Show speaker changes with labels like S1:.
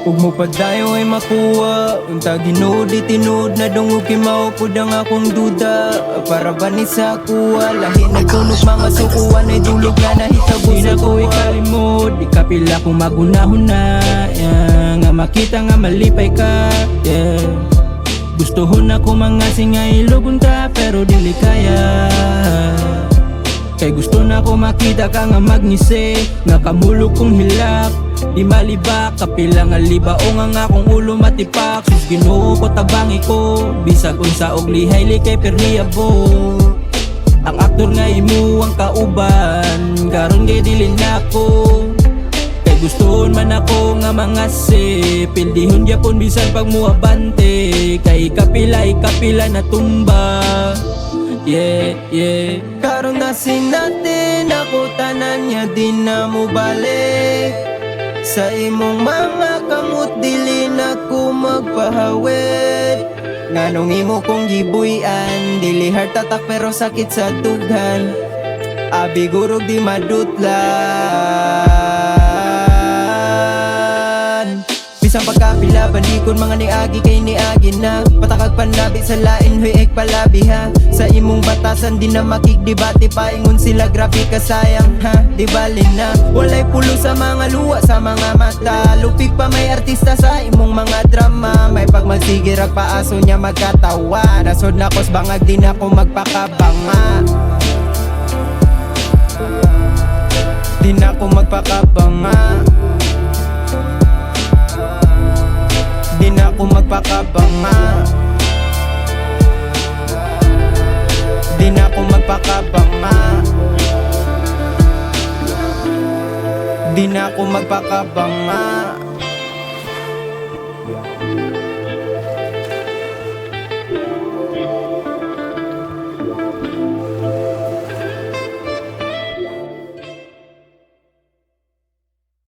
S1: Ug mo pa dayo ay makuha unta ginood itinuod na dungog kay maupod ang akong duda. Para ba ni sa kuha lahi nagtunog mga sukuan ay dulog na nahitabo
S2: Di na ko ikalimod, di ka pila kung magunahon na Nga makita nga malipay ka, yeah. Gustuhon ako mga singa ilugon ka pero dili kaya. Kay gusto na ko makita ka nga magngisi, nga kamulog kong hilak. Di malibak, kapila nga libao nga akong ulo matipak. Sus Ginoo ko tabangi ko, bisag unsa og lihay kay perniabo. Ang aktor nga imo ang kauban, karon kay dili na ko. Kay gustuhon man ako nga mga pildihon gyapon bisan pag muabante. Kay ikapila na tumba. Yeah, yeah.
S1: Karong nasin natin ako tanan niya di na mo balik. Sa imong mga kamot dili na ko magpahawid. Nganong imo kong gibuyan, dili hard tatak pero sakit sa dughan. Abi gurog di madutlan. Bisang pagkapila bandikon mga niagi kay niagi na. Patakag panlabi sa lain huy ek palabi ha. Sa imong batasan di na makigdebate pa. Ingon sila grabe ka sayang ha. Di bali na walay pulo sa mga luwa sa mga mata. Lupig pa may artista sa imong mga drama. May pagmagsigirag paaso niya magkatawa. Nasod na kos bangag di na ko magpakabanga. Di na ko magpakabanga. Di na ako magpakabanga. Di na ako magpakabanga. Di na ako magpakabanga.